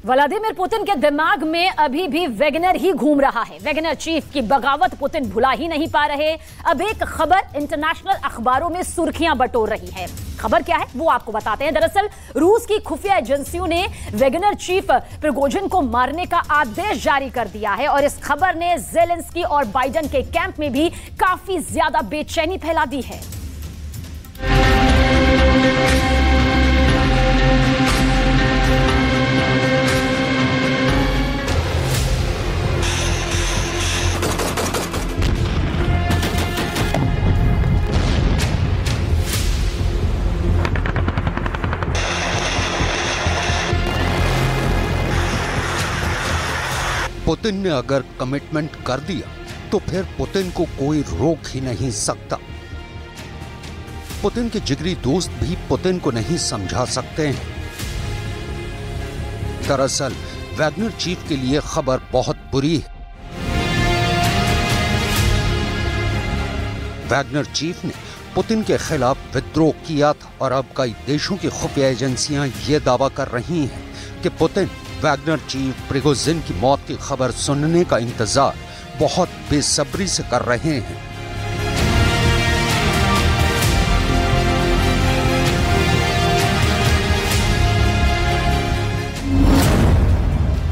Vladimir Putin के दिमाग में अभी भी वैगनर ही घूम रहा है। वैगनर चीफ की बगावत पुतिन भुला ही नहीं पा रहे। अब एक खबर इंटरनेशनल अखबारों में सुर्खियां बटोर रही है। खबर क्या है वो आपको बताते हैं। दरअसल रूस की खुफिया एजेंसियों ने वैगनर चीफ प्रिगोजिन को मारने का आदेश जारी कर दिया है और इस खबर ने ज़ेलेंस्की और बाइडेन के कैंप में भी काफी ज्यादा बेचैनी फैला दी है। पुतिन ने अगर कमिटमेंट कर दिया तो फिर पुतिन को कोई रोक ही नहीं सकता। पुतिन के जिगरी दोस्त भी पुतिन को नहीं समझा सकते हैं। दरअसल वैगनर चीफ के लिए खबर बहुत बुरी है। वैगनर चीफ ने पुतिन के खिलाफ विद्रोह किया था और अब कई देशों की खुफिया एजेंसियां ये दावा कर रही हैं कि पुतिन वैगनर चीफ प्रिगोजिन की मौत की खबर सुनने का इंतजार बहुत बेसब्री से कर रहे हैं।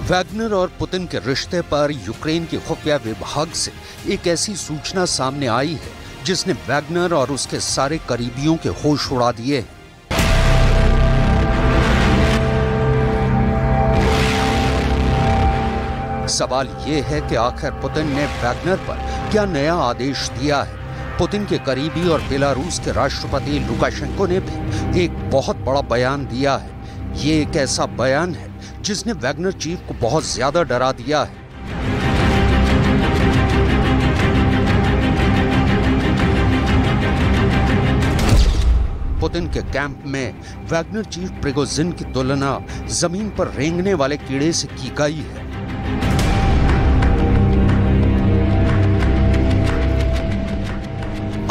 वैगनर और पुतिन के रिश्ते पर यूक्रेन के खुफिया विभाग से एक ऐसी सूचना सामने आई है जिसने वैगनर और उसके सारे करीबियों के होश उड़ा दिए हैं। सवाल यह है कि आखिर पुतिन ने वैगनर पर क्या नया आदेश दिया है। पुतिन के करीबी और बेलारूस के राष्ट्रपति लुकाशेंको ने भी एक बहुत बड़ा बयान दिया है। ये एक ऐसा बयान है जिसने वैगनर चीफ को बहुत ज्यादा डरा दिया है। पुतिन के कैंप में वैगनर चीफ प्रिगोजिन की तुलना जमीन पर रेंगने वाले कीड़े से की गई है।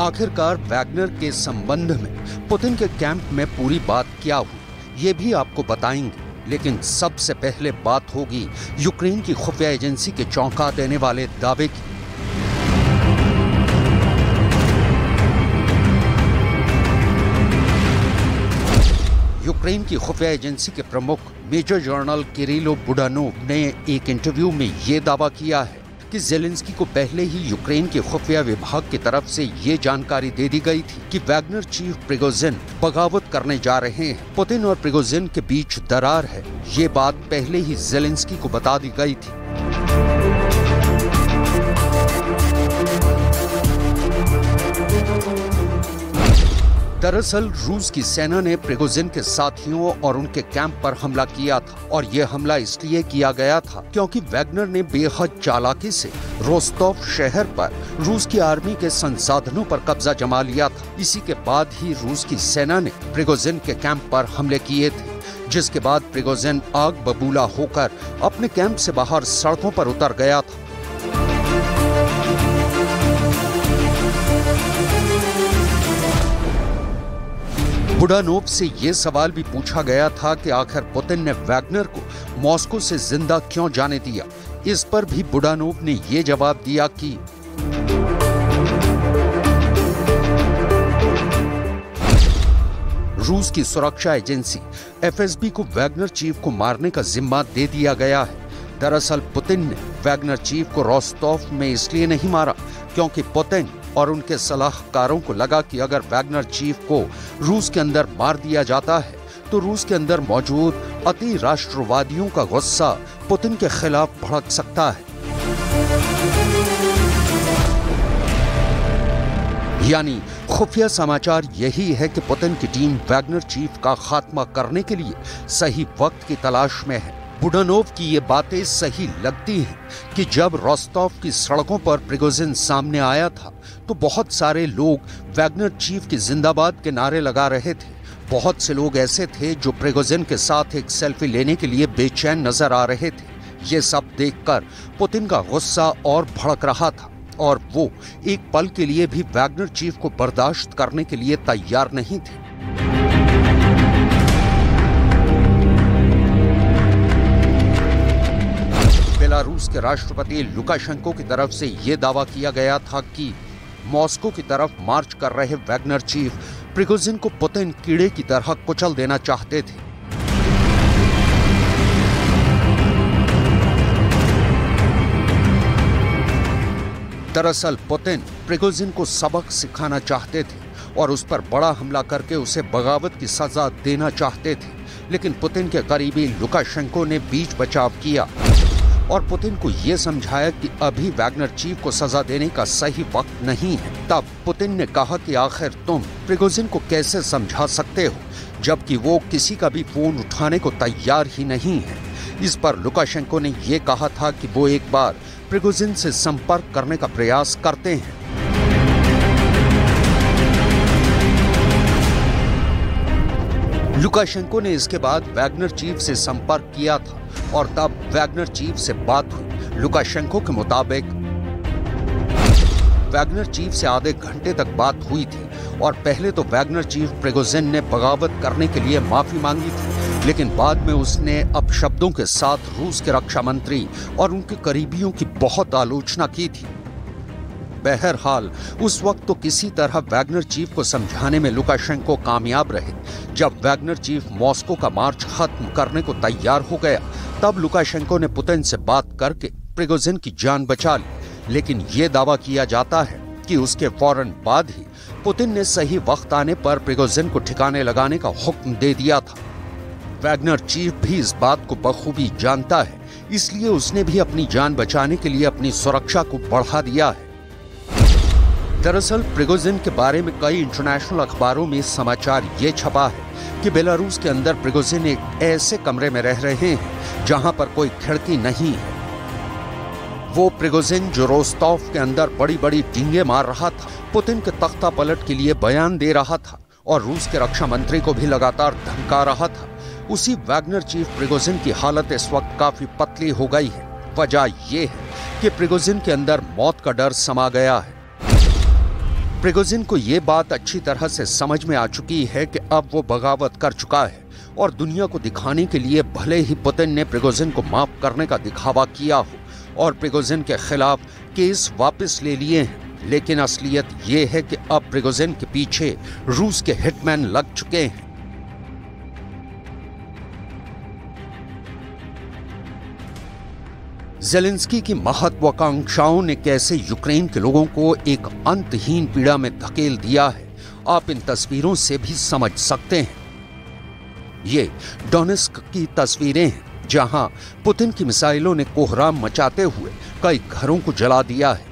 आखिरकार वैगनर के संबंध में पुतिन के कैंप में पूरी बात क्या हुई ये भी आपको बताएंगे, लेकिन सबसे पहले बात होगी यूक्रेन की खुफिया एजेंसी के चौंका देने वाले दावे की। यूक्रेन की खुफिया एजेंसी के प्रमुख मेजर जनरल किरिलो बुडानोव ने एक इंटरव्यू में ये दावा किया है कि ज़ेलेंस्की को पहले ही यूक्रेन के खुफिया विभाग की तरफ से ये जानकारी दे दी गई थी कि वैगनर चीफ प्रिगोजिन बगावत करने जा रहे हैं। पुतिन और प्रिगोजिन के बीच दरार है, ये बात पहले ही ज़ेलेंस्की को बता दी गई थी। दरअसल रूस की सेना ने प्रिगोजिन के साथियों और उनके कैंप पर हमला किया था और यह हमला इसलिए किया गया था क्योंकि वैगनर ने बेहद चालाकी से रोस्टोव शहर पर रूस की आर्मी के संसाधनों पर कब्जा जमा लिया था। इसी के बाद ही रूस की सेना ने प्रिगोजिन के कैंप पर हमले किए थे, जिसके बाद प्रिगोजिन आग बबूला होकर अपने कैंप से बाहर सड़कों पर उतर गया था। बुडानोव से ये सवाल भी पूछा गया था कि आखिर पुतिन ने वैगनर को मॉस्को से जिंदा क्यों जाने दिया। इस पर भी बुडानोव ने ये जवाब दिया कि रूस की सुरक्षा एजेंसी एफएसबी को वैगनर चीफ को मारने का जिम्मा दे दिया गया है। दरअसल पुतिन ने वैगनर चीफ को रोस्टोव में इसलिए नहीं मारा क्योंकि पुतिन और उनके सलाहकारों को लगा कि अगर वैगनर चीफ को रूस के अंदर मार दिया जाता है तो रूस के अंदर मौजूद अति राष्ट्रवादियों का गुस्सा पुतिन के खिलाफ भड़क सकता है। यानी खुफिया समाचार यही है कि पुतिन की टीम वैगनर चीफ का खात्मा करने के लिए सही वक्त की तलाश में है। बुडानोव की ये बातें सही लगती हैं कि जब रोस्टोव की सड़कों पर प्रिगोजिन सामने आया था तो बहुत सारे लोग वैगनर चीफ की जिंदाबाद के नारे लगा रहे थे। बहुत से लोग ऐसे थे जो प्रिगोजिन के साथ एक सेल्फी लेने के लिए बेचैन नजर आ रहे थे। ये सब देखकर पुतिन का गुस्सा और भड़क रहा था और वो एक पल के लिए भी वैगनर चीफ को बर्दाश्त करने के लिए तैयार नहीं थे। बेलारूस के राष्ट्रपति लुकाशेंको की तरफ से यह दावा किया गया था कि मॉस्को की तरफ मार्च कर रहे वैगनर चीफ प्रिगोजिन को पुतिन कीड़े की तरह कुचल देना चाहते थे। दरअसल पुतिन प्रिगोजिन को सबक सिखाना चाहते थे और उस पर बड़ा हमला करके उसे बगावत की सजा देना चाहते थे, लेकिन पुतिन के करीबी लुकाशेंको ने बीच बचाव किया और पुतिन को यह समझाया कि अभी वैगनर चीफ को सजा देने का सही वक्त नहीं है। तब पुतिन ने कहा कि आखिर तुम प्रिगोजिन को कैसे समझा सकते हो, जबकि वो किसी का भी फोन उठाने को तैयार ही नहीं है। इस पर लुकाशेंको ने यह कहा था कि वो एक बार प्रिगोजिन से संपर्क करने का प्रयास करते हैं। लुकाशेंको ने इसके बाद वैगनर चीफ से संपर्क किया था और तब वैगनर चीफ से बात हुई। लुकाशेंको के मुताबिक वैगनर चीफ से आधे घंटे तक बात हुई थी और पहले तो वैगनर चीफ प्रिगोजिन ने बगावत करने के लिए माफी मांगी थी, लेकिन बाद में उसने अपशब्दों के साथ रूस के रक्षा मंत्री और उनके करीबियों की बहुत आलोचना की थी। बहरहाल उस वक्त तो किसी तरह वैगनर चीफ को समझाने में लुकाशेंको कामयाब रहे। जब वैगनर चीफ मॉस्को का मार्च खत्म करने को तैयार हो गया, तब लुकाशेंको ने पुतिन से बात करके प्रिगोजिन की जान बचा ली, लेकिन यह दावा किया जाता है कि उसके फौरन बाद ही पुतिन ने सही वक्त आने पर प्रिगोजिन को ठिकाने लगाने का हुक्म दे दिया था। वैगनर चीफ भी इस बात को बखूबी जानता है, इसलिए उसने भी अपनी जान बचाने के लिए अपनी सुरक्षा को बढ़ा दिया है। दरअसल प्रिगोजिन के बारे में कई इंटरनेशनल अखबारों में समाचार ये छपा है कि बेलारूस के अंदर प्रिगोजिन एक ऐसे कमरे में रह रहे हैं जहां पर कोई खिड़की नहीं है। वो प्रिगोजिन जो रोस्टोव के अंदर बड़ी बड़ी डींगे मार रहा था, पुतिन के तख्ता पलट के लिए बयान दे रहा था और रूस के रक्षा मंत्री को भी लगातार धमका रहा था, उसी वैगनर चीफ प्रिगोजिन की हालत इस वक्त काफी पतली हो गई है। वजह यह है कि प्रिगोजिन के अंदर मौत का डर समा गया है। प्रिगोजिन को यह बात अच्छी तरह से समझ में आ चुकी है कि अब वो बगावत कर चुका है और दुनिया को दिखाने के लिए भले ही पुतिन ने प्रिगोजिन को माफ करने का दिखावा किया हो और प्रिगोजिन के खिलाफ केस वापस ले लिए हैं, लेकिन असलियत ये है कि अब प्रिगोजिन के पीछे रूस के हिटमैन लग चुके हैं। ज़ेलेंस्की की महत्वाकांक्षाओं ने कैसे यूक्रेन के लोगों को एक अंतहीन पीड़ा में धकेल दिया है, आप इन तस्वीरों से भी समझ सकते हैं। ये डोनेस्क की तस्वीरें हैं जहां पुतिन की मिसाइलों ने कोहराम मचाते हुए कई घरों को जला दिया है।